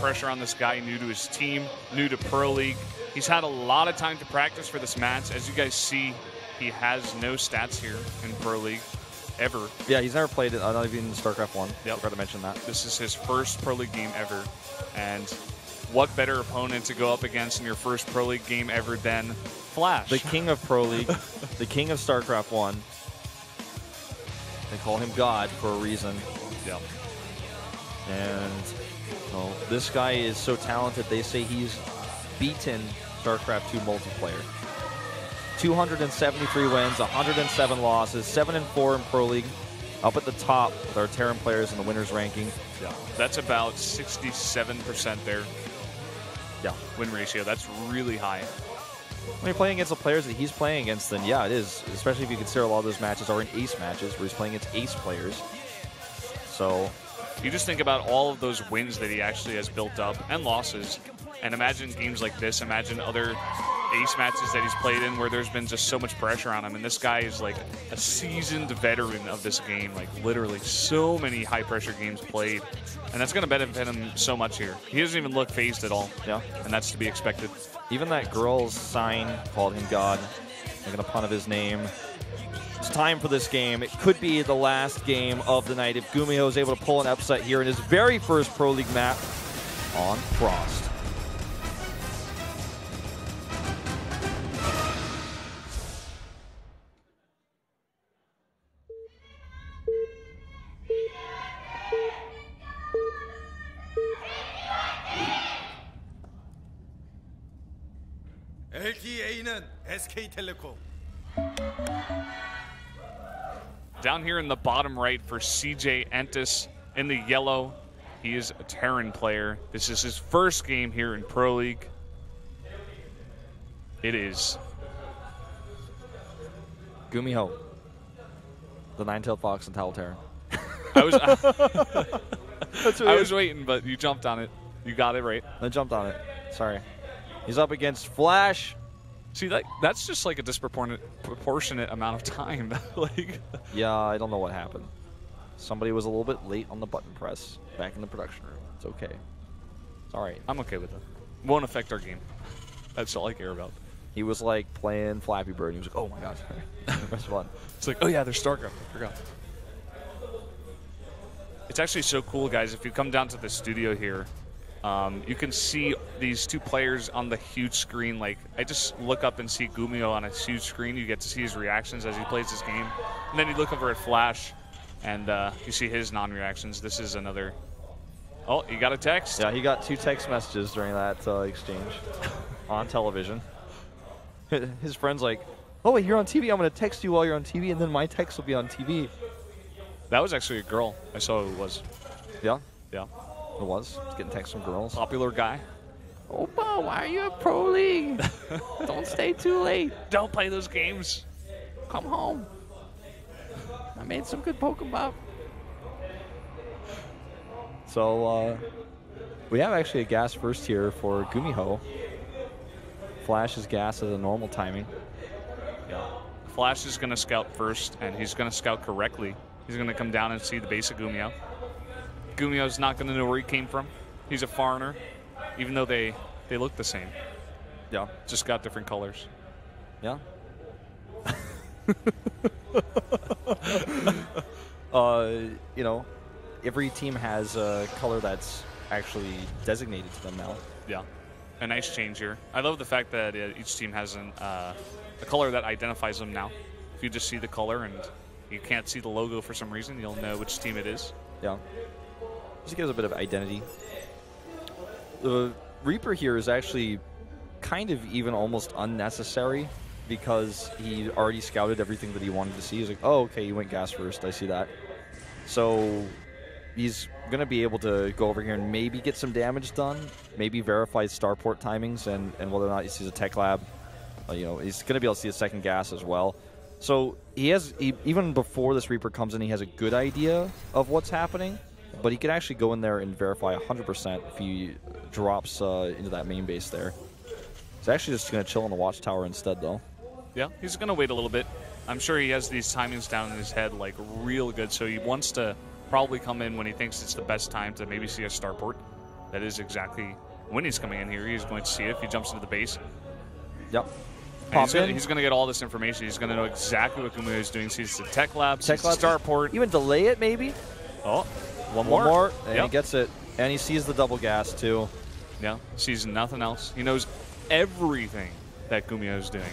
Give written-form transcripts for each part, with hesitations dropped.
pressure on this guy, new to his team, new to Pro League. He's had a lot of time to practice for this match. As you guys see, he has no stats here in Pro League ever. Yeah, he's never played it, not even StarCraft 1. Yep. Forgot to mention that. This is his first Pro League game ever. And what better opponent to go up against in your first Pro League game ever than FlaSh? The king of Pro League, the king of StarCraft 1. They call him God for a reason. Yep. And well, this guy is so talented, they say he's beaten StarCraft 2 multiplayer. 273 wins, 107 losses, 7-4 in Pro League. Up at the top with our Terran players in the winners ranking. Yeah. That's about 67% there. Yeah. Win ratio. That's really high. When you're playing against the players that he's playing against, then yeah, it is. Especially if you consider a lot of those matches are in ace matches where he's playing against ace players. So you just think about all of those wins that he actually has built up and losses. And imagine games like this. Imagine other ace matches that he's played in where there's been just so much pressure on him. And this guy is like a seasoned veteran of this game. Like literally so many high pressure games played. And that's going to benefit him so much here. He doesn't even look phased at all. Yeah. And that's to be expected. Even that girl's sign called him God, making a pun of his name. It's time for this game. It could be the last game of the night if GuMiho is able to pull an upset here in his very first Pro League map on Frost. LTA는 SK텔레콤. Down here in the bottom right for CJ Entis in the yellow. He is a Terran player. This is his first game here in Pro League. It is GuMiho, the nine-tailed fox and Towel Terran. I was waiting, but you jumped on it. You got it right. I jumped on it. Sorry. He's up against FlaSh. See, that's just like a disproportionate amount of time. Like, yeah, I don't know what happened. Somebody was a little bit late on the button press back in the production room. It's okay. It's all right. I'm okay with it. Won't affect our game. That's all I care about. He was like playing Flappy Bird. He was like, oh my god. Press button. It's like, oh yeah, there's StarCraft. I forgot. It's actually so cool, guys. If you come down to the studio here, you can see these two players on the huge screen. Like, I just look up and see GuMiho on a huge screen. You get to see his reactions as he plays this game. And then you look over at FlaSh, and you see his non-reactions. This is another... Oh, he got a text. Yeah, he got 2 text messages during that exchange on television. His friend's like, oh, wait, you're on TV. I'm going to text you while you're on TV, and then my text will be on TV. That was actually a girl. I saw who it was. Yeah? Yeah. It was. He's getting texts from girls. Popular guy. Opa, why are you at Pro League? Don't stay too late. Don't play those games. Come home. I made some good Pokemon. So, we have actually a gas first here for GuMiho. FlaSh is gas at a normal timing. Yeah. FlaSh is going to scout first, and he's going to scout correctly. He's going to come down and see the base of GuMiho. GuMiho's not going to know where he came from. He's a foreigner, even though they look the same. Yeah. Just got different colors. Yeah. You know, every team has a color that's actually designated to them now. Yeah. A nice change here. I love the fact that each team has a color that identifies them now. If you just see the color and you can't see the logo for some reason, you'll know which team it is. Yeah. Just gives a bit of identity. The Reaper here is actually kind of even almost unnecessary because he already scouted everything that he wanted to see. He's like, oh, okay, you went gas first. I see that. So he's going to be able to go over here and maybe get some damage done, maybe verify starport timings and whether or not he sees a tech lab. You know, he's going to be able to see a second gas as well. So even before this Reaper comes in, he has a good idea of what's happening. But he could actually go in there and verify 100% if he drops into that main base there. He's actually just going to chill on the watchtower instead, though. Yeah, he's going to wait a little bit. I'm sure he has these timings down in his head, like, real good. So he wants to probably come in when he thinks it's the best time to maybe see a starport. that is exactly when he's coming in here. He's going to see it if he jumps into the base. Yep. And he's going to get all this information. He's going to know exactly what GuMiho is doing. Sees the tech lab, sees the starport. Even delay it, maybe? Oh, one more. more. And he gets it. And he sees the double gas, too. Yeah, sees nothing else. He knows everything that GuMiho is doing.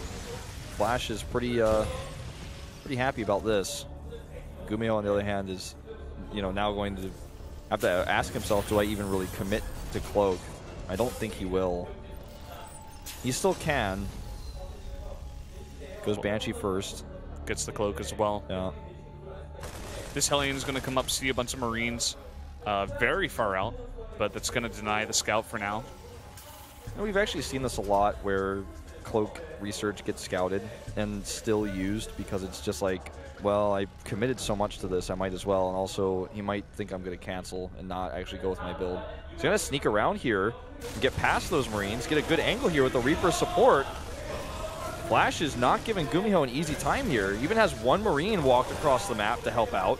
FlaSh is pretty happy about this. GuMiho, on the other hand, is, now going to have to ask himself, do I even really commit to Cloak? I don't think he will. He still can. Goes Banshee first. Gets the Cloak as well. Yeah. This Hellion is going to come up, see a bunch of Marines very far out, but that's going to deny the scout for now. We've actually seen this a lot where Cloak research gets scouted and still used because it's just like, well, I committed so much to this, I might as well. And also, he might think I'm going to cancel and not actually go with my build. So he's going to sneak around here, get past those Marines, get a good angle here with the Reaper support. FlaSh is not giving GuMiho an easy time here. He even has one Marine walked across the map to help out.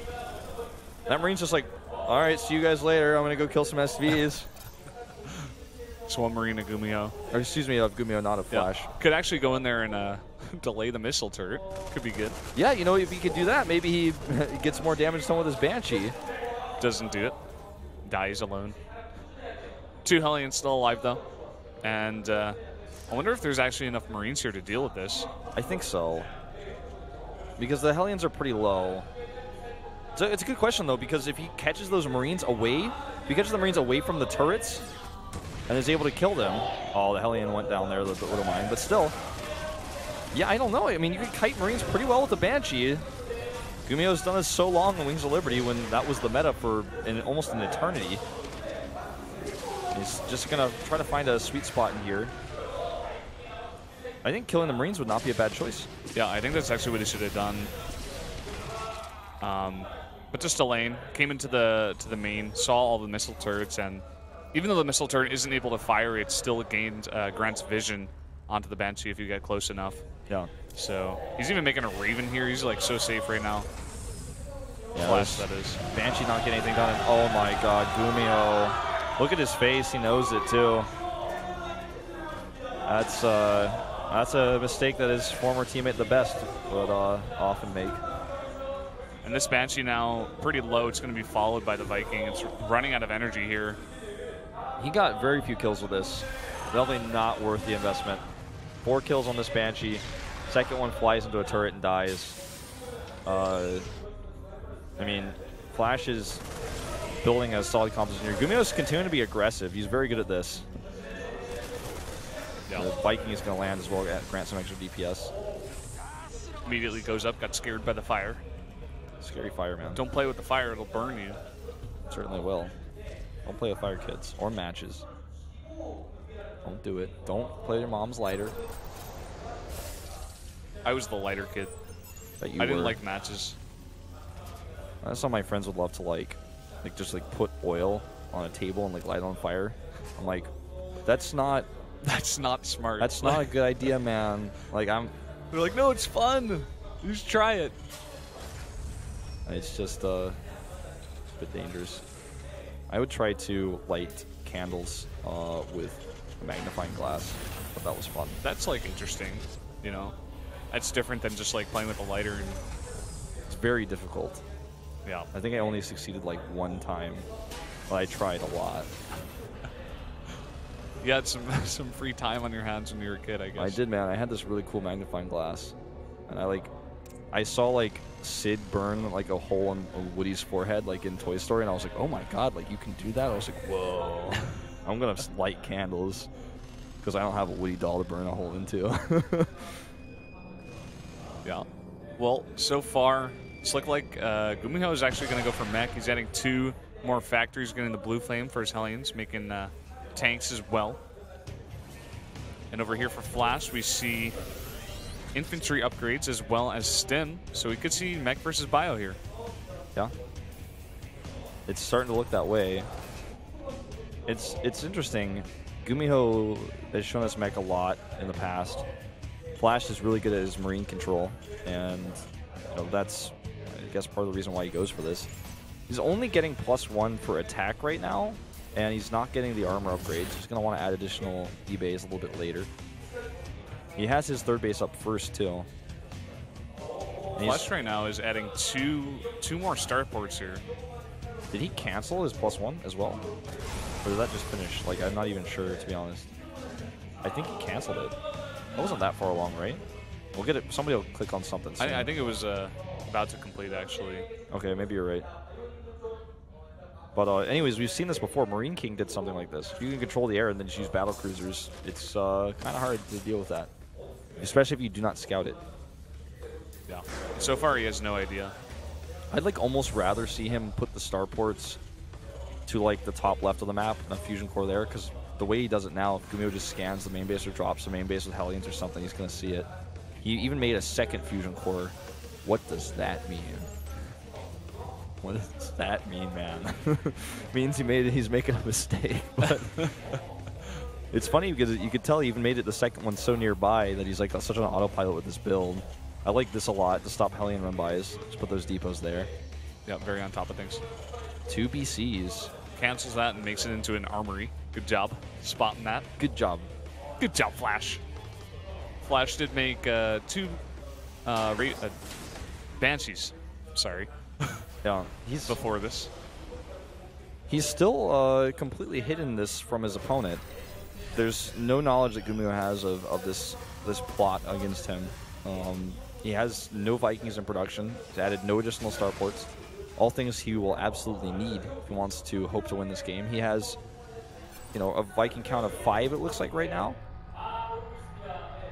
That Marine's just like, all right, see you guys later. I'm going to go kill some SVs. It's one Marine of GuMiho. Or excuse me, of GuMiho, not of FlaSh. Yeah. Could actually go in there and delay the missile turret. Could be good. Yeah, if he could do that, maybe he gets more damage done with his Banshee. Doesn't do it. Dies alone. 2 Hellions still alive, though. And I wonder if there's actually enough Marines here to deal with this. I think so. Because the Hellions are pretty low. So it's a good question, though, because if he catches those Marines away, if he catches the Marines away from the turrets and is able to kill them, oh, the Hellion went down there, the little mine, but still. Yeah, I don't know. I mean, you can kite Marines pretty well with the Banshee. GuMiho's done this so long in Wings of Liberty when that was the meta for almost an eternity. He's just going to try to find a sweet spot in here. I think killing the Marines would not be a bad choice. Yeah, I think that's actually what he should have done. But just delaying, came into the main, saw all the missile turrets, and even though the missile turret isn't able to fire, it still grants vision onto the Banshee if you get close enough. Yeah. So he's even making a Raven here. He's like so safe right now. Yeah, FlaSh, that is. Banshee not getting anything done. And oh my God, GuMiho. Look at his face. He knows it too. That's a mistake that his former teammate, the best, would often make. And this Banshee now pretty low. It's going to be followed by the Viking. It's running out of energy here. He got very few kills with this. Definitely not worth the investment. 4 kills on this Banshee. Second one flies into a turret and dies. I mean, FlaSh is building a solid composition here. GuMiho's continuing to be aggressive. He's very good at this. Yeah. The Viking is going to land as well, grant some extra DPS. Immediately goes up, got scared by the fire. Scary fire, man. Don't play with the fire, it'll burn you. Certainly will. Don't play with fire, kids, or matches. Don't do it. Don't play your mom's lighter. I was the lighter kid. I didn't like matches. That's how my friends would love to just put oil on a table and light it on fire. I'm like, that's not smart. That's not a good idea, man. They're like, no, it's fun. Just try it. It's just a bit dangerous. I would try to light candles with a magnifying glass, but that was fun. That's interesting, That's different than just playing with a lighter. And it's very difficult. Yeah. I think I only succeeded one time, but I tried a lot. You had some free time on your hands when you were a kid, I guess. I did, man. I had this really cool magnifying glass, and I saw Sid burn a hole in Woody's forehead in Toy Story, and I was like, oh my God, you can do that? I was like, whoa. I'm gonna light candles because I don't have a Woody doll to burn a hole into. Yeah. Well, so far it's looked like GuMiho is actually going to go for mech. He's adding 2 more factories, getting the blue flame for his Hellions, making tanks as well. And over here for FlaSh, we see infantry upgrades as well as stim, so we could see mech versus bio here. Yeah. It's starting to look that way. It's interesting. GuMiho has shown us mech a lot in the past. FlaSh is really good at his marine control, and that's, I guess, part of the reason why he goes for this. He's only getting +1 for attack right now, and he's not getting the armor upgrades. He's going to want to add additional E-base a little bit later. He has his third base up first, too. FlaSh right now is adding two more starports here. Did he cancel his +1 as well? Or did that just finish? Like, I'm not even sure, to be honest. I think he canceled it. That wasn't that far along, right? We'll get it. Somebody will click on something soon. I think it was about to complete, actually. Okay, maybe you're right. But anyways, we've seen this before. Marine King did something like this. You can control the air and then just use battle cruisers. It's kind of hard to deal with that, especially if you do not scout it. Yeah. So far, he has no idea. I'd like almost rather see him put the starports to like the top left of the map and a fusion core there, because the way he does it now, if GuMiho just scans the main base or drops the main base with Hellions or something, he's going to see it. He even made a second fusion core. What does that mean? What does that mean, man? Means he's making a mistake. But it's funny because you could tell he even made it the second one so nearby that he's like such an autopilot with this build. I like this a lot to stop Hellion run-bys. Just put those depots there. Yeah, very on top of things. 2 BCs. Cancels that and makes it into an armory. Good job spotting that. Good job. Good job, FlaSh. FlaSh did make 2 Banshees. Sorry. Yeah, before this. He's still completely hidden this from his opponent. There's no knowledge that GuMiho has of this plot against him. He has no Vikings in production. He's added no additional starports. All things he will absolutely need if he wants to hope to win this game. He has, a Viking count of 5, it looks like right now.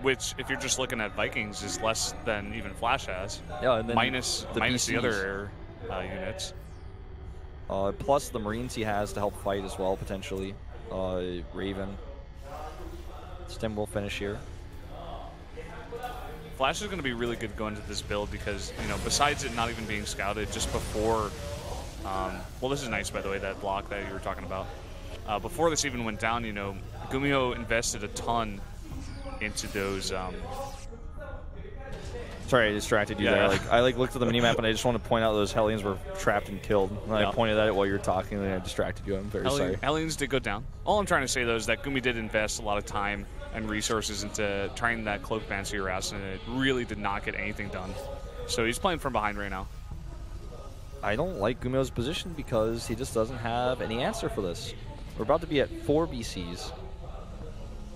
Which, if you're just looking at Vikings, is less than even FlaSh has. Yeah, and then minus the other units. Plus the Marines he has to help fight as well, potentially. Raven. Stem will finish here. FlaSh is going to be really good going into this build because, besides it not even being scouted just before, well, this is nice, by the way, that block that you were talking about. Before this even went down, GuMiho invested a ton into those. Sorry, I distracted you there. I looked at the minimap and I just want to point out those Hellions were trapped and killed. And I pointed at it while you were talking and I distracted you. I'm very sorry. Hellions did go down. All I'm trying to say, though, is that GuMi did invest a lot of time and resources into trying that Cloak Banshee harass, and it really did not get anything done. So he's playing from behind right now. I don't like GuMiho's position because he just doesn't have any answer for this. We're about to be at 4 BCs.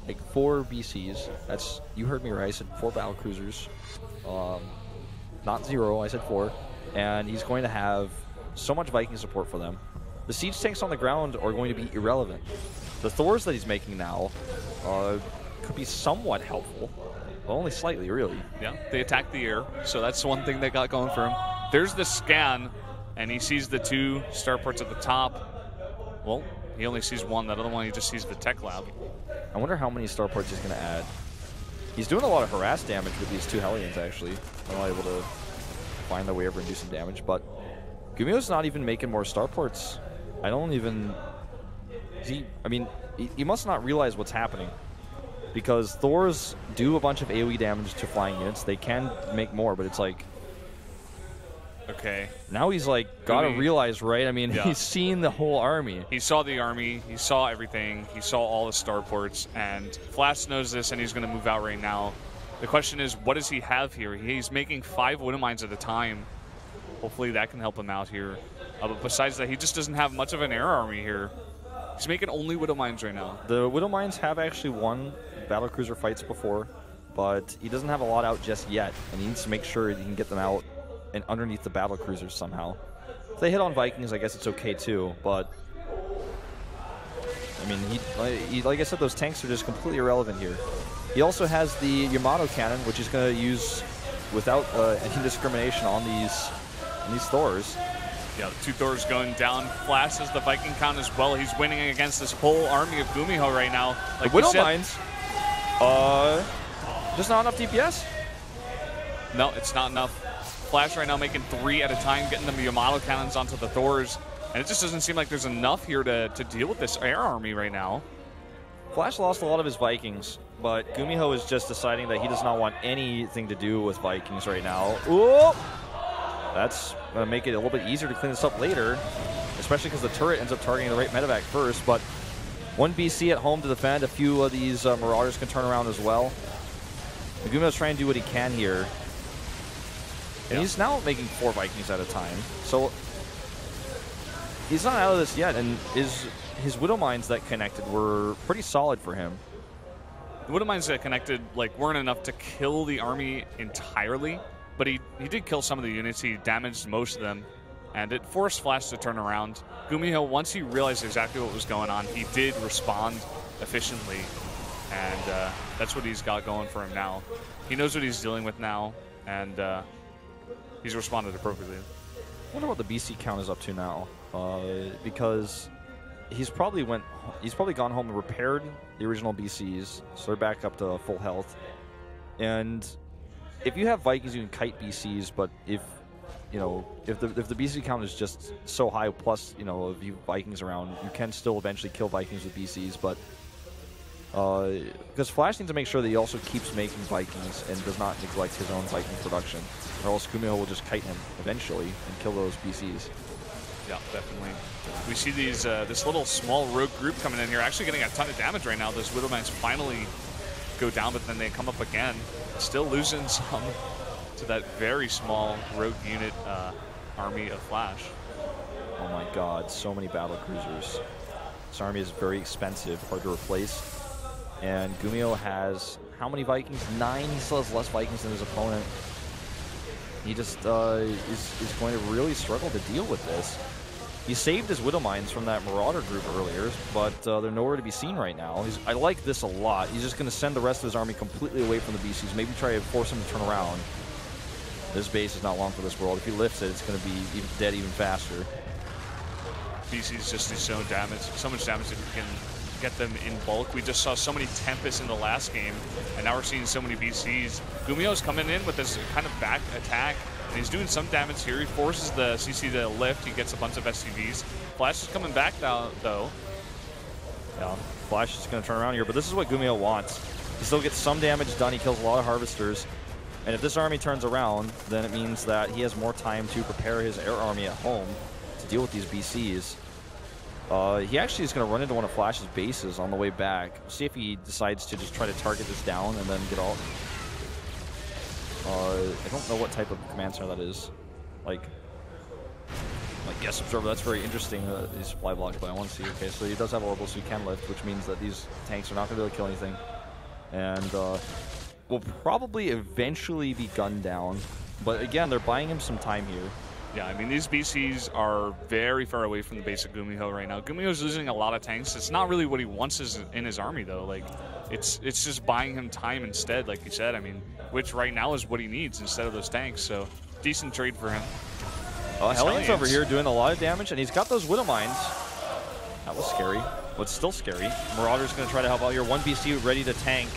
Like 4 BCs. That's, you heard me right. I said 4 battle cruisers. Not 0, I said 4. And he's going to have so much Viking support for them. The siege tanks on the ground are going to be irrelevant. The Thors that he's making now could be somewhat helpful. But only slightly, really. Yeah, they attacked the air, so that's one thing that got going for him. There's the scan, and he sees the 2 starports at the top. Well, he only sees 1. That other one, he just sees the tech lab. I wonder how many starports he's going to add. He's doing a lot of harass damage with these 2 Hellions, actually. They're not able to find their way over and do some damage, but GuMiho's not even making more starports. I don't even... he must not realize what's happening. Because Thors do a bunch of AoE damage to flying units. They can make more, but it's like... Okay. Now he's like, gotta realize, right? I mean, he's seen the whole army. He saw the army, he saw everything, he saw all the starports, and FlaSh knows this, and he's going to move out right now. The question is, what does he have here? He's making 5 Widow Mines at a time. Hopefully that can help him out here. But besides that, he just doesn't have much of an air army here. He's making only Widow Mines right now. The Widow Mines have actually won battlecruiser fights before, but he doesn't have a lot out just yet, and he needs to make sure he can get them out and underneath the battlecruisers somehow. If they hit on Vikings, I guess it's okay too, but I mean, he like I said, those tanks are just completely irrelevant here. He also has the Yamato cannon, which he's going to use without any discrimination on these Thors. Yeah, the 2 Thors going down. FlaSh has the Viking count as well. He's winning against this whole army of GuMiho right now. Like the Widow Mines, just not enough DPS? No, it's not enough. FlaSh right now making 3 at a time, getting them Yamato cannons onto the Thors. And it just doesn't seem like there's enough here to deal with this air army right now. FlaSh lost a lot of his Vikings, but GuMiho is just deciding that he does not want anything to do with Vikings right now. Ooh! That's going to make it a little bit easier to clean this up later. especially because the turret ends up targeting the right medevac first. But one BC at home to defend. A few of these Marauders can turn around as well. GuMiho's trying to do what he can here. And he's now making 4 Vikings at a time. So he's not out of this yet, and his Widow Mines that connected were pretty solid for him. The Widow Mines that connected weren't enough to kill the army entirely, but he did kill some of the units. He damaged most of them, and it forced FlaSh to turn around. GuMiho, once he realized exactly what was going on, he did respond efficiently, and that's what he's got going for him now. He knows what he's dealing with now, and he's responded appropriately. I wonder what the BC count is up to now, because he's probably gone home and repaired the original BCs, so they're back up to full health. And if you have Vikings, you can kite BCs, but if the BC count is just so high, plus a few Vikings around, you can still eventually kill Vikings with BCs. But because FlaSh needs to make sure that he also keeps making Vikings and does not neglect his own Viking production, or else GuMiho will just kite him eventually and kill those BCs. Yeah, definitely. We see these this little small rogue group coming in here, actually getting a ton of damage right now. Those Widow Mines finally go down, but then they come up again. Still losing some to that very small rogue unit army of FlaSh. Oh my god, so many battle cruisers. This army is very expensive, hard to replace. And GuMiho has how many Vikings? 9. He still has less Vikings than his opponent. He just is going to really struggle to deal with this. He saved his Widow Mines from that Marauder group earlier, but they're nowhere to be seen right now. I like this a lot. He's just going to send the rest of his army completely away from the BCs, maybe try to force him to turn around. This base is not long for this world. If he lifts it, it's going to be dead even faster. BCs just do so much damage that we can get them in bulk. We just saw so many Tempests in the last game, and now we're seeing so many BCs. GuMiho's coming in with this kind of back attack, and he's doing some damage here. He forces the CC to lift. He gets a bunch of SCVs. FlaSh is coming back now, though. Yeah, FlaSh is going to turn around here, but this is what GuMiho wants. He still gets some damage done. He kills a lot of Harvesters. And if this army turns around, then it means that he has more time to prepare his air army at home to deal with these BCs. He actually is going to run into one of FlaSh's bases on the way back. See if he decides to just try to target this down and then get all... I don't know what type of command center that is. Like guess observer, that's very interesting. These supply blocks, but I want to see. Okay, so he does have orbital, so he can lift, which means that these tanks are not going to be able to kill anything. And will probably eventually be gunned down. But again, they're buying him some time here. Yeah, I mean, these BCs are very far away from the base of GuMiho right now. GuMiho's losing a lot of tanks. It's not really what he wants in his army, though. It's just buying him time instead, like you said. I mean, which right now is what he needs instead of those tanks. So, decent trade for him. Hellions over here doing a lot of damage, and he's got those Widow Mines. That was scary, but still scary. Marauder's going to try to help out here. One BC ready to tank.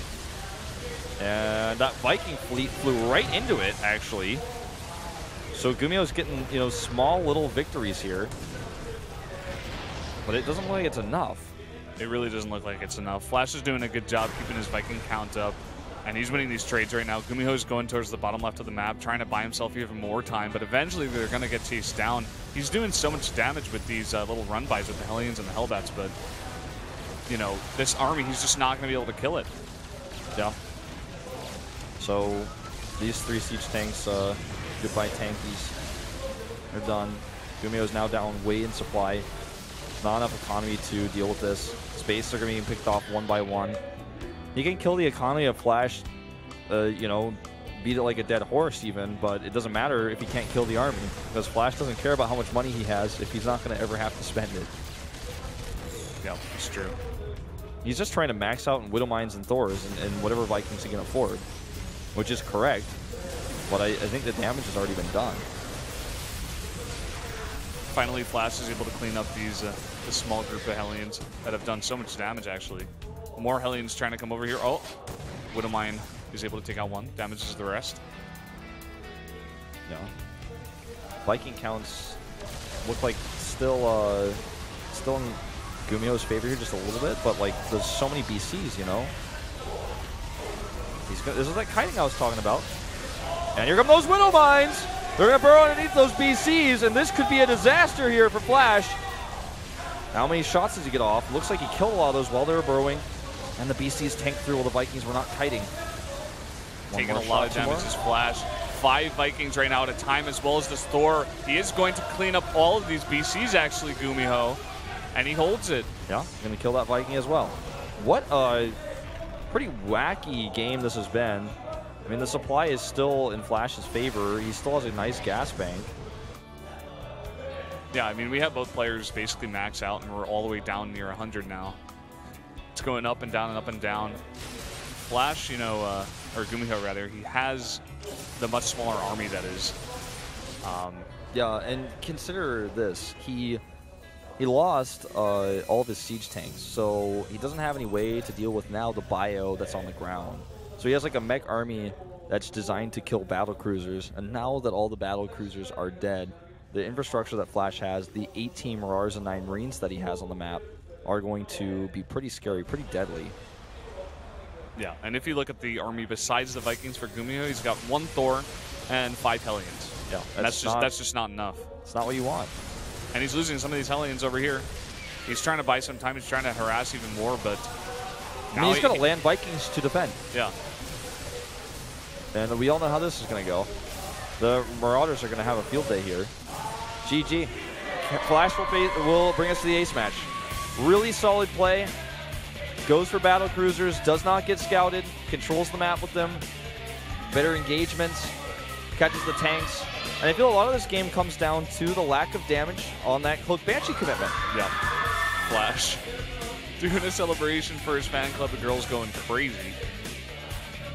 And that Viking fleet flew right into it, actually. So GuMiho's getting, small little victories here. But it doesn't look like it's enough. It really doesn't look like it's enough. FlaSh is doing a good job keeping his Viking count up, and he's winning these trades right now. GuMiho's going towards the bottom left of the map, trying to buy himself even more time, but eventually they're going to get chased down. He's doing so much damage with these little run-bys with the Hellions and the Hellbats, but, this army, he's just not going to be able to kill it. Yeah. So these 3 siege tanks, goodbye tankies. They're done. GuMiho's now down way in supply. Not enough economy to deal with this. Space are going to be picked off one by one. He can kill the economy of FlaSh, beat it like a dead horse even, but it doesn't matter if he can't kill the army, because FlaSh doesn't care about how much money he has if he's not going to ever have to spend it. Yeah, it's true. He's just trying to max out in Widow Mines and Thors and whatever Vikings he can afford, which is correct, but I think the damage has already been done. Finally, FlaSh is able to clean up these this small group of Hellions that have done so much damage, actually. More Hellions trying to come over here. Oh, Widow Mine is able to take out one, damages the rest. Yeah. Viking counts look like still in GuMiho's favor here just a little bit, but there's so many BCs, This is that kiting I was talking about. And here come those Widow Mines! They're going to burrow underneath those BCs, and this could be a disaster here for FlaSh. How many shots does he get off? Looks like he killed a lot of those while they were burrowing. And the BCs tanked through while the Vikings were not kiting. Taking a lot of damage is FlaSh. 5 Vikings right now at a time, as well as this Thor. He is going to clean up all of these BCs, actually, GuMiho. And he holds it. Yeah, going to kill that Viking as well. What a pretty wacky game this has been. I mean, the supply is still in FlaSh's favor. He still has a nice gas bank. Yeah, I mean, we have both players basically max out, and we're all the way down near 100 now. It's going up and down and up and down. FlaSh, you know, or GuMiho rather, he has the much smaller army that is. Yeah, and consider this. He lost all of his siege tanks, so he doesn't have any way to deal with now the bio that's on the ground. So he has like a mech army that's designed to kill battle cruisers, and now that all the battle cruisers are dead, the infrastructure that FlaSh has, the 18 Mirars and 9 Marines that he has on the map, are going to be pretty scary, pretty deadly. Yeah, and if you look at the army besides the Vikings for GuMiho, he's got 1 Thor and 5 Hellions. Yeah, and that's just not enough. It's not what you want. And he's losing some of these Hellions over here. He's trying to buy some time. He's trying to harass even more, but I mean, he's got to land Vikings to defend. Yeah. And we all know how this is going to go. The Marauders are going to have a field day here. GG. FlaSh will bring us to the ace match. Really solid play. Goes for battle cruisers, does not get scouted, controls the map with them. Better engagements, catches the tanks. And I feel a lot of this game comes down to the lack of damage on that Cloak Banshee commitment. Yeah. FlaSh doing a celebration for his fan club. The girl's going crazy.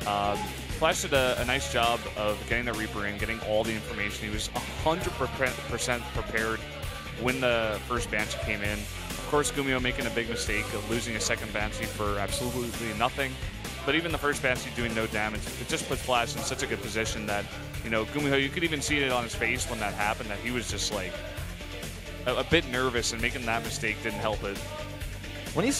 FlaSh did a nice job of getting the Reaper in, getting all the information. He was 100% prepared when the first Banshee came in. Of course, GuMiho making a big mistake of losing a second Banshee for absolutely nothing. But even the first Banshee doing no damage, it just put FlaSh in such a good position that, you know, GuMiho, you could even see it on his face when that happened, that he was just like a bit nervous, and making that mistake didn't help it. When he's